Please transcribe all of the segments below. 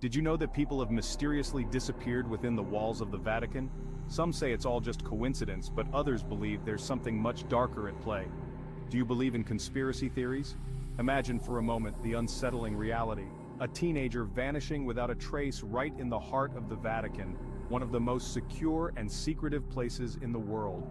Did you know that people have mysteriously disappeared within the walls of the Vatican? Some say it's all just coincidence, but others believe there's something much darker at play. Do you believe in conspiracy theories? Imagine for a moment the unsettling reality. A teenager vanishing without a trace right in the heart of the Vatican, one of the most secure and secretive places in the world.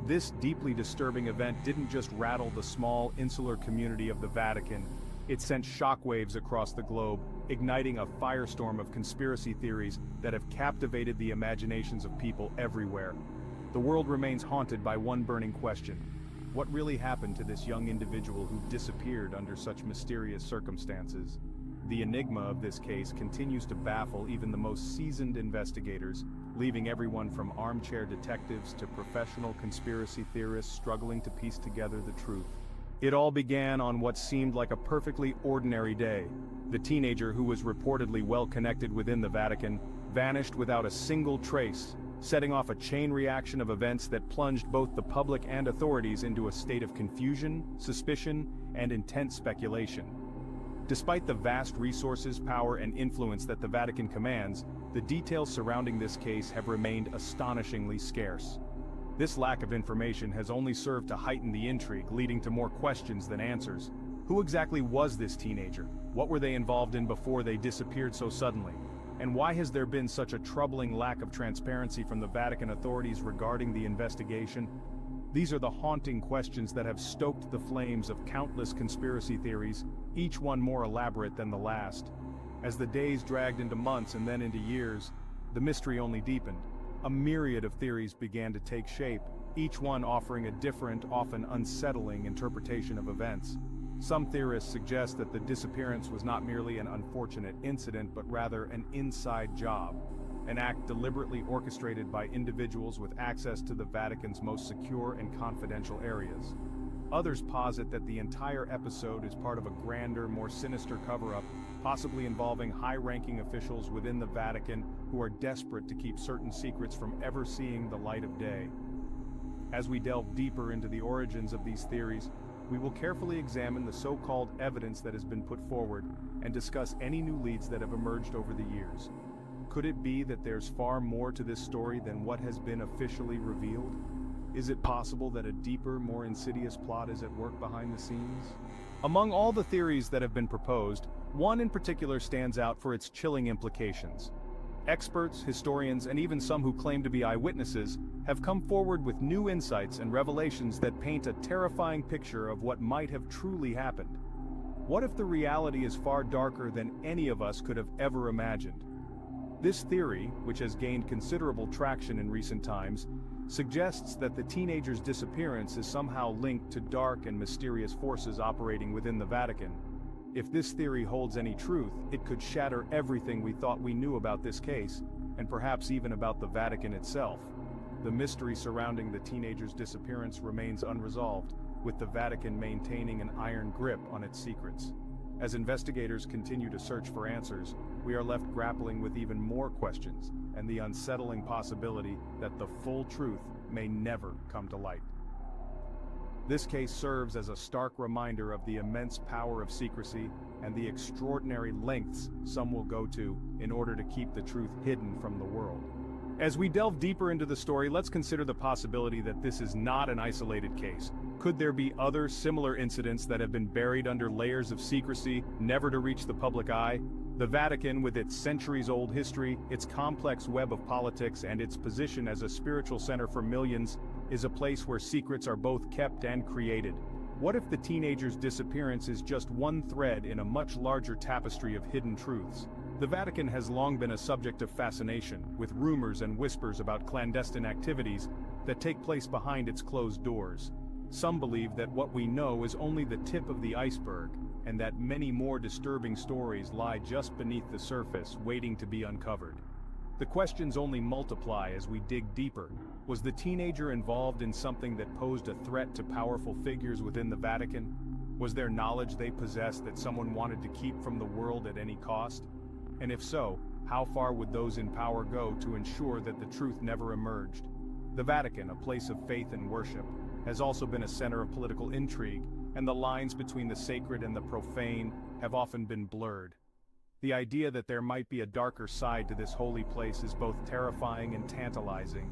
This deeply disturbing event didn't just rattle the small, insular community of the Vatican. It sent shockwaves across the globe, igniting a firestorm of conspiracy theories that have captivated the imaginations of people everywhere. The world remains haunted by one burning question. What really happened to this young individual who disappeared under such mysterious circumstances? The enigma of this case continues to baffle even the most seasoned investigators, leaving everyone from armchair detectives to professional conspiracy theorists struggling to piece together the truth. It all began on what seemed like a perfectly ordinary day. The teenager, who was reportedly well connected within the Vatican, vanished without a single trace, setting off a chain reaction of events that plunged both the public and authorities into a state of confusion, suspicion, and intense speculation. Despite the vast resources, power, and influence that the Vatican commands, the details surrounding this case have remained astonishingly scarce. This lack of information has only served to heighten the intrigue, leading to more questions than answers. Who exactly was this teenager? What were they involved in before they disappeared so suddenly? And why has there been such a troubling lack of transparency from the Vatican authorities regarding the investigation? These are the haunting questions that have stoked the flames of countless conspiracy theories, each one more elaborate than the last. As the days dragged into months and then into years, the mystery only deepened. A myriad of theories began to take shape, each one offering a different, often unsettling interpretation of events. Some theorists suggest that the disappearance was not merely an unfortunate incident but rather an inside job, an act deliberately orchestrated by individuals with access to the Vatican's most secure and confidential areas. Others posit that the entire episode is part of a grander, more sinister cover-up, possibly involving high-ranking officials within the Vatican who are desperate to keep certain secrets from ever seeing the light of day. As we delve deeper into the origins of these theories, we will carefully examine the so-called evidence that has been put forward and discuss any new leads that have emerged over the years. Could it be that there's far more to this story than what has been officially revealed? Is it possible that a deeper, more insidious plot is at work behind the scenes? Among all the theories that have been proposed, one in particular stands out for its chilling implications. Experts, historians, and even some who claim to be eyewitnesses have come forward with new insights and revelations that paint a terrifying picture of what might have truly happened. What if the reality is far darker than any of us could have ever imagined? This theory, which has gained considerable traction in recent times, suggests that the teenager's disappearance is somehow linked to dark and mysterious forces operating within the Vatican. If this theory holds any truth, it could shatter everything we thought we knew about this case, and perhaps even about the Vatican itself. The mystery surrounding the teenager's disappearance remains unresolved, with the Vatican maintaining an iron grip on its secrets. As investigators continue to search for answers, we are left grappling with even more questions, and the unsettling possibility that the full truth may never come to light. This case serves as a stark reminder of the immense power of secrecy and the extraordinary lengths some will go to in order to keep the truth hidden from the world. As we delve deeper into the story, let's consider the possibility that this is not an isolated case. Could there be other similar incidents that have been buried under layers of secrecy, never to reach the public eye? The Vatican, with its centuries-old history, its complex web of politics, and its position as a spiritual center for millions, is a place where secrets are both kept and created. What if the teenager's disappearance is just one thread in a much larger tapestry of hidden truths? The Vatican has long been a subject of fascination, with rumors and whispers about clandestine activities that take place behind its closed doors. Some believe that what we know is only the tip of the iceberg, and that many more disturbing stories lie just beneath the surface, waiting to be uncovered. The questions only multiply as we dig deeper. Was the teenager involved in something that posed a threat to powerful figures within the Vatican? Was there knowledge they possessed that someone wanted to keep from the world at any cost? And if so, how far would those in power go to ensure that the truth never emerged? The Vatican, a place of faith and worship, has also been a center of political intrigue, and the lines between the sacred and the profane have often been blurred. The idea that there might be a darker side to this holy place is both terrifying and tantalizing,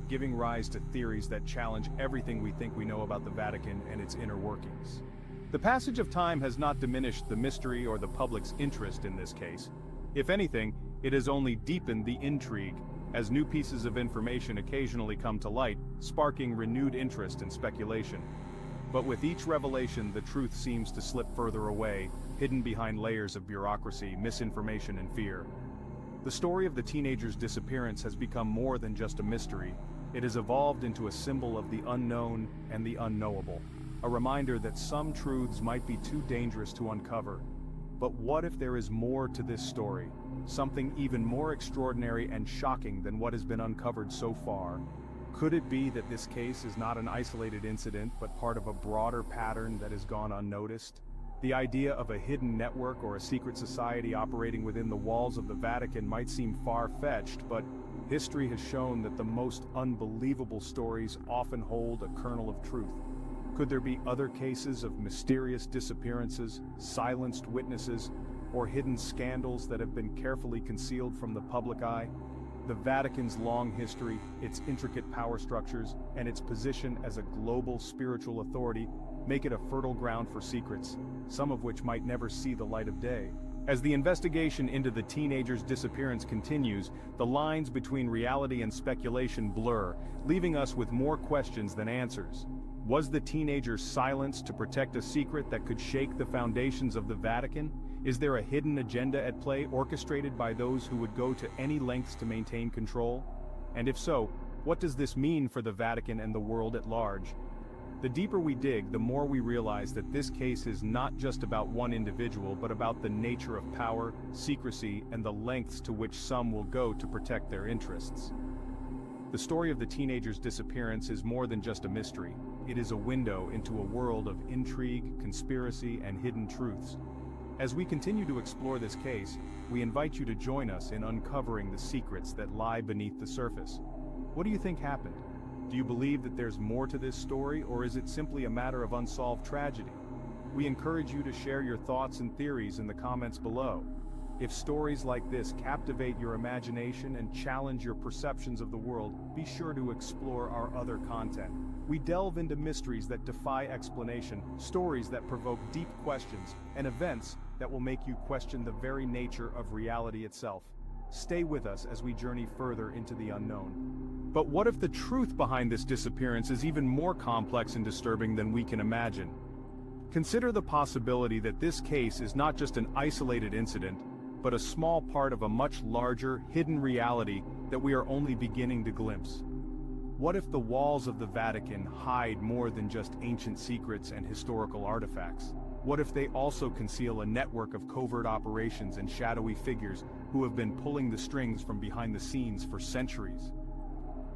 giving rise to theories that challenge everything we think we know about the Vatican and its inner workings. The passage of time has not diminished the mystery or the public's interest in this case. If anything, it has only deepened the intrigue, as new pieces of information occasionally come to light, sparking renewed interest and speculation. But with each revelation, the truth seems to slip further away, hidden behind layers of bureaucracy, misinformation, and fear. The story of the teenager's disappearance has become more than just a mystery. It has evolved into a symbol of the unknown and the unknowable, a reminder that some truths might be too dangerous to uncover. But what if there is more to this story, something even more extraordinary and shocking than what has been uncovered so far? Could it be that this case is not an isolated incident but part of a broader pattern that has gone unnoticed? The idea of a hidden network or a secret society operating within the walls of the Vatican might seem far-fetched, but history has shown that the most unbelievable stories often hold a kernel of truth. Could there be other cases of mysterious disappearances, silenced witnesses, or hidden scandals that have been carefully concealed from the public eye? The Vatican's long history, its intricate power structures, and its position as a global spiritual authority make it a fertile ground for secrets, some of which might never see the light of day. As the investigation into the teenager's disappearance continues, the lines between reality and speculation blur, leaving us with more questions than answers. Was the teenager silenced to protect a secret that could shake the foundations of the Vatican? Is there a hidden agenda at play orchestrated by those who would go to any lengths to maintain control? And if so, what does this mean for the Vatican and the world at large? The deeper we dig, the more we realize that this case is not just about one individual, but about the nature of power, secrecy, and the lengths to which some will go to protect their interests. The story of the teenager's disappearance is more than just a mystery. It is a window into a world of intrigue, conspiracy, and hidden truths. As we continue to explore this case, we invite you to join us in uncovering the secrets that lie beneath the surface. What do you think happened? Do you believe that there's more to this story, or is it simply a matter of unsolved tragedy? We encourage you to share your thoughts and theories in the comments below. If stories like this captivate your imagination and challenge your perceptions of the world, be sure to explore our other content. We delve into mysteries that defy explanation, stories that provoke deep questions, and events that will make you question the very nature of reality itself. Stay with us as we journey further into the unknown. But what if the truth behind this disappearance is even more complex and disturbing than we can imagine? Consider the possibility that this case is not just an isolated incident, but a small part of a much larger, hidden reality that we are only beginning to glimpse. What if the walls of the Vatican hide more than just ancient secrets and historical artifacts? What if they also conceal a network of covert operations and shadowy figures who have been pulling the strings from behind the scenes for centuries?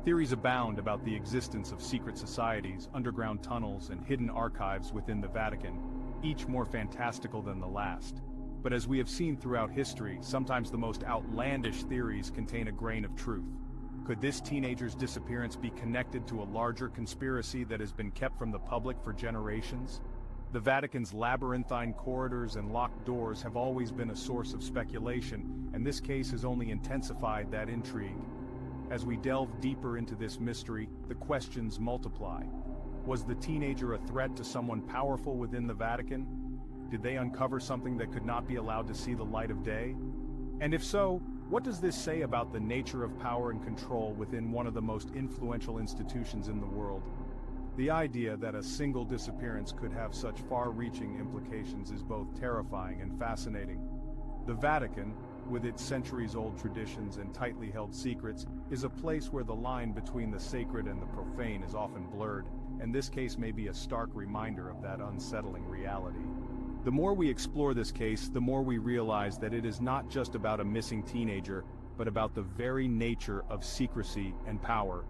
Theories abound about the existence of secret societies, underground tunnels, and hidden archives within the Vatican, each more fantastical than the last. But as we have seen throughout history, sometimes the most outlandish theories contain a grain of truth. Could this teenager's disappearance be connected to a larger conspiracy that has been kept from the public for generations? The Vatican's labyrinthine corridors and locked doors have always been a source of speculation, and this case has only intensified that intrigue. As we delve deeper into this mystery, the questions multiply. Was the teenager a threat to someone powerful within the Vatican? Did they uncover something that could not be allowed to see the light of day? And if so, what does this say about the nature of power and control within one of the most influential institutions in the world? The idea that a single disappearance could have such far-reaching implications is both terrifying and fascinating. The Vatican, with its centuries-old traditions and tightly held secrets, is a place where the line between the sacred and the profane is often blurred, and this case may be a stark reminder of that unsettling reality. The more we explore this case, the more we realize that it is not just about a missing teenager, but about the very nature of secrecy and power.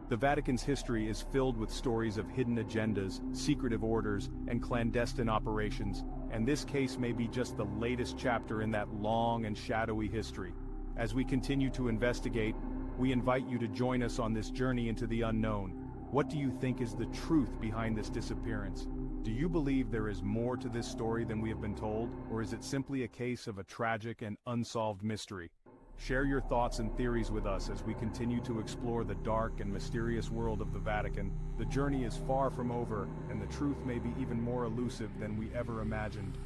The Vatican's history is filled with stories of hidden agendas, secretive orders, and clandestine operations, and this case may be just the latest chapter in that long and shadowy history. As we continue to investigate, we invite you to join us on this journey into the unknown. What do you think is the truth behind this disappearance? Do you believe there is more to this story than we have been told, or is it simply a case of a tragic and unsolved mystery? Share your thoughts and theories with us as we continue to explore the dark and mysterious world of the Vatican. The journey is far from over, and the truth may be even more elusive than we ever imagined.